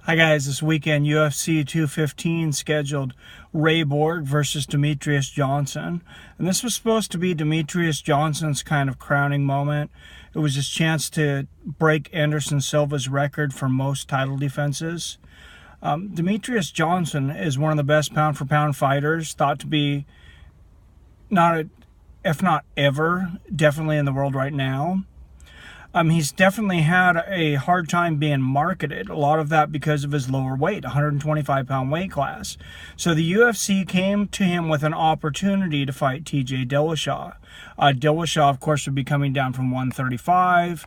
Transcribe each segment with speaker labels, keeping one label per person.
Speaker 1: Hi guys, this weekend UFC 215 scheduled Ray Borg versus Demetrious Johnson. And this was supposed to be Demetrious Johnson's kind of crowning moment. It was his chance to break Anderson Silva's record for most title defenses. Demetrious Johnson is one of the best pound for pound fighters, thought to be if not ever, definitely in the world right now. He's definitely had a hard time being marketed, a lot of that because of his lower weight, 125-pound weight class. So the UFC came to him with an opportunity to fight TJ Dillashaw. Dillashaw, of course, would be coming down from 135.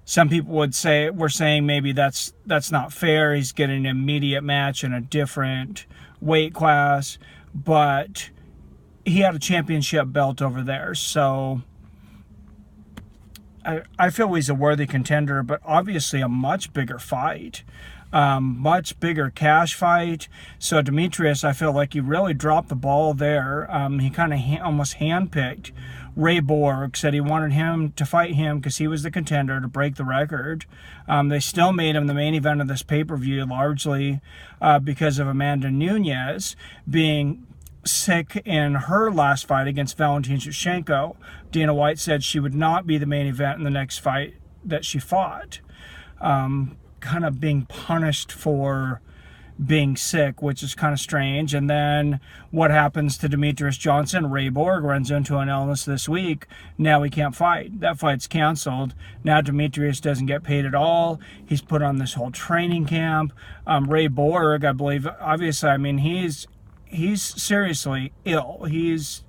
Speaker 1: Some people would say, we're saying maybe that's not fair. He's getting an immediate match in a different weight class, but he had a championship belt over there, so I feel he's a worthy contender, but obviously a much bigger fight, much bigger cash fight. So Demetrious, I feel like he really dropped the ball there. He kind of almost handpicked Ray Borg, said he wanted him to fight him because he was the contender to break the record. They still made him the main event of this pay-per-view, largely because of Amanda Nunes being sick in her last fight against Valentina Shevchenko. Dana White said she would not be the main event in the next fight that she fought. Kind of being punished for being sick, which is kind of strange. And then what happens to Demetrious Johnson? Ray Borg runs into an illness this week. Now he can't fight. That fight's canceled. Now Demetrious doesn't get paid at all. He's put on this whole training camp. Ray Borg, I believe, obviously, I mean, he's seriously ill. He's,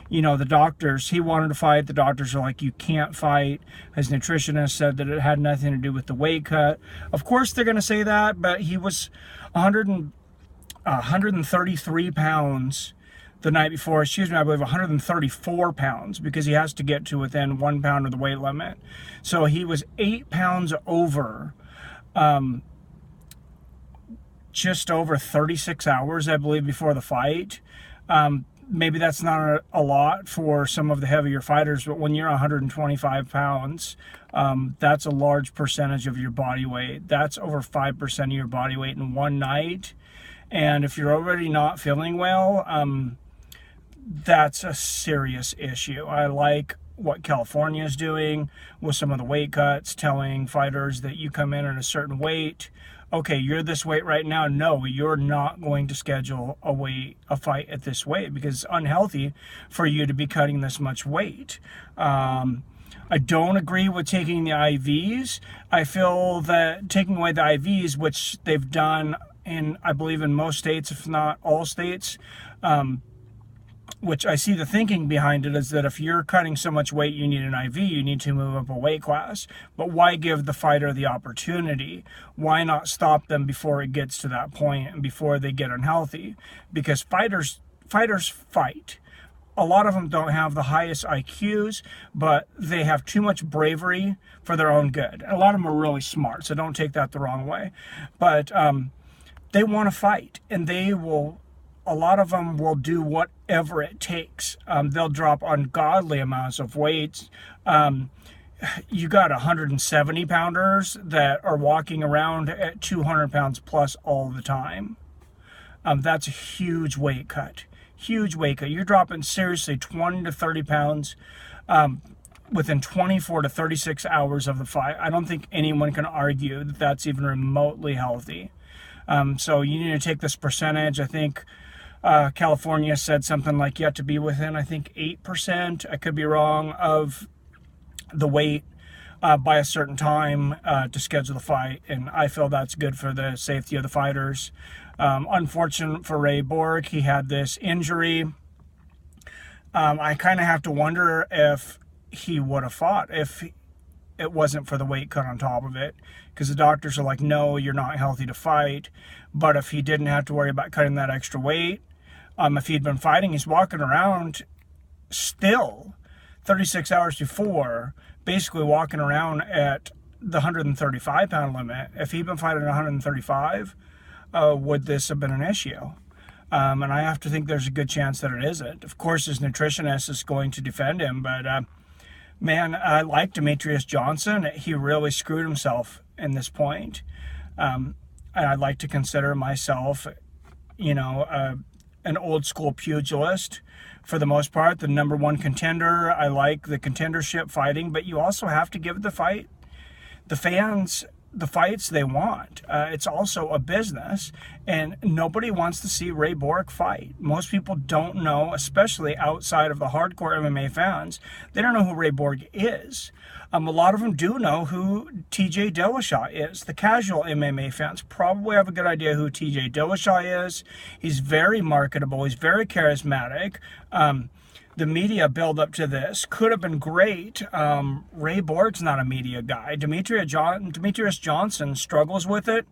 Speaker 1: the doctors, he wanted to fight. The doctors are like, you can't fight. His nutritionist said that it had nothing to do with the weight cut. Of course they're going to say that, but he was 133 pounds the night before. I believe 134 pounds because he has to get to within 1 pound of the weight limit. So he was 8 pounds over, just over 36 hours, I believe, before the fight. Maybe that's not a lot for some of the heavier fighters, but when you're 125 pounds, that's a large percentage of your body weight. That's over 5% of your body weight in one night. And if you're already not feeling well, that's a serious issue. I like what California is doing with some of the weight cuts, telling fighters that you come in at a certain weight. Okay, you're this weight right now. No, you're not going to schedule a fight at this weight because it's unhealthy for you to be cutting this much weight. I don't agree with taking the IVs. I feel that taking away the IVs, which they've done I believe in most states, if not all states, which I see the thinking behind it is that if you're cutting so much weight, you need an IV, you need to move up a weight class. But why give the fighter the opportunity? Why not stop them before it gets to that point and before they get unhealthy? Because fighters fight. A lot of them don't have the highest IQs, but they have too much bravery for their own good. A lot of them are really smart, so don't take that the wrong way. But they want to fight, and a lot of them will do whatever it takes. They'll drop ungodly amounts of weight. You got 170 pounders that are walking around at 200 pounds plus all the time. That's a huge weight cut. Huge weight cut. You're dropping seriously 20 to 30 pounds within 24 to 36 hours of the fight. I don't think anyone can argue that that's even remotely healthy. So you need to take this percentage. I think California said something like you have to be within, I think, 8%, I could be wrong, of the weight by a certain time to schedule the fight. And I feel that's good for the safety of the fighters. Unfortunate for Ray Borg, he had this injury. I kind of have to wonder if he would have fought if it wasn't for the weight cut on top of it, because the doctors are like, no, you're not healthy to fight. But if he didn't have to worry about cutting that extra weight, if he'd been fighting, he's walking around still 36 hours before, basically walking around at the 135 pound limit. If he'd been fighting at 135, would this have been an issue? And I have to think there's a good chance that it isn't. Of course, his nutritionist is going to defend him, but man, I like Demetrious Johnson. He really screwed himself in this point. I like to consider myself, you know, an old school pugilist for the most part, the number one contender. I like the contendership fighting, but you also have to give the fans the fights they want. It's also a business, and nobody wants to see Ray Borg fight. Most people don't know, especially outside of the hardcore MMA fans, they don't know who Ray Borg is. A lot of them do know who TJ Dillashaw is. The casual MMA fans probably have a good idea who TJ Dillashaw is. He's very marketable. He's very charismatic. The media build up to this could have been great. Ray Borg's not a media guy. Demetrious Johnson struggles with it.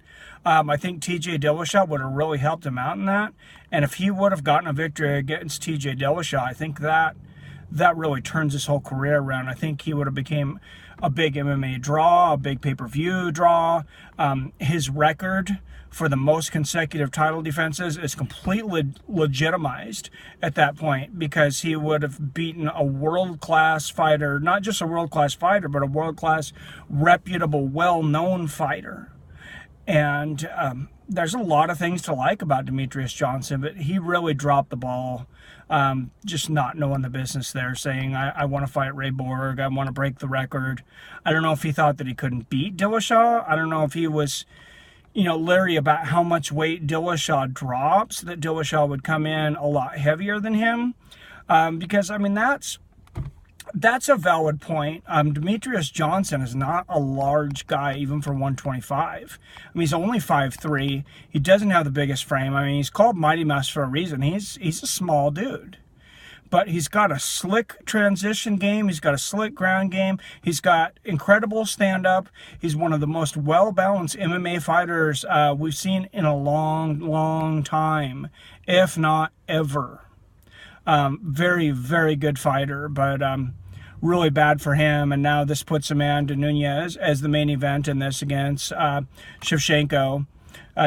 Speaker 1: I think TJ Dillashaw would have really helped him out in that. And if he would have gotten a victory against TJ Dillashaw, I think that really turns his whole career around. I think he would have became a big MMA draw, a big pay-per-view draw. His record for the most consecutive title defenses is completely legitimized at that point, because he would have beaten a world-class fighter, not just a world-class fighter, but a world-class, reputable, well-known fighter. And there's a lot of things to like about Demetrious Johnson, but he really dropped the ball, just not knowing the business there, saying, I want to fight Ray Borg, I want to break the record. I don't know if he thought that he couldn't beat Dillashaw. I don't know if he was, you know, leery about how much weight Dillashaw drops, that Dillashaw would come in a lot heavier than him. Because, I mean, that's a valid point. Demetrious Johnson is not a large guy, even for 125. I mean, he's only 5'3". He doesn't have the biggest frame. I mean, he's called Mighty Mouse for a reason. He's a small dude. But he's got a slick transition game. He's got a slick ground game. He's got incredible stand-up. He's one of the most well-balanced MMA fighters we've seen in a long, long time, if not ever. Very, very good fighter, but really bad for him. And now this puts Amanda Nunes as the main event in this against Shevchenko.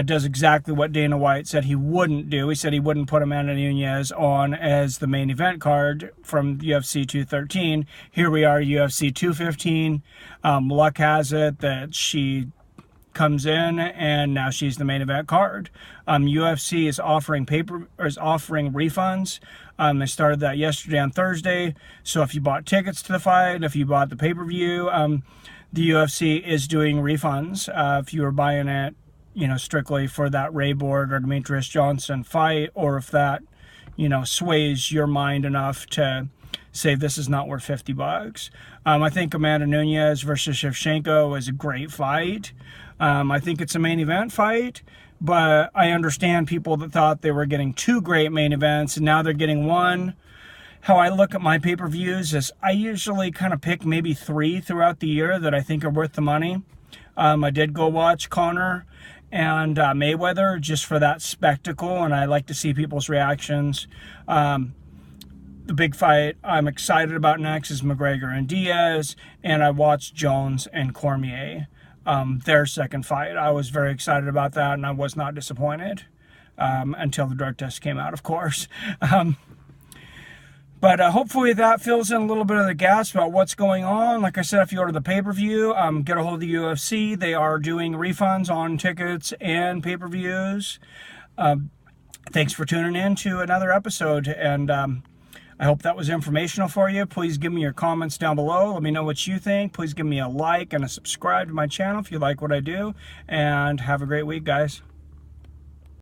Speaker 1: Does exactly what Dana White said he wouldn't do. He said he wouldn't put Amanda Nunes on as the main event card from UFC 213. Here we are, UFC 215. Luck has it that she comes in and now she's the main event card. UFC is offering refunds. They started that yesterday on Thursday. So if you bought tickets to the fight, if you bought the pay-per-view, the UFC is doing refunds. If you were buying it, you know, strictly for that Ray Borg or Demetrious Johnson fight, or if that, you know, sways your mind enough to say this is not worth $50. I think Amanda Nunes versus Shevchenko is a great fight. I think it's a main event fight, but I understand people that thought they were getting two great main events and now they're getting one. How I look at my pay-per-views is I usually kind of pick maybe 3 throughout the year that I think are worth the money. I did go watch Conor and Mayweather just for that spectacle, and I like to see people's reactions. The big fight I'm excited about next is McGregor and Diaz, and I watched Jones and Cormier, their second fight. I was very excited about that, and I was not disappointed until the drug test came out, of course. But hopefully that fills in a little bit of the gaps about what's going on. Like I said, if you order the pay-per-view, get a hold of the UFC. They are doing refunds on tickets and pay-per-views. Thanks for tuning in to another episode, and I hope that was informational for you. Please give me your comments down below. Let me know what you think. Please give me a like and a subscribe to my channel if you like what I do, and have a great week, guys.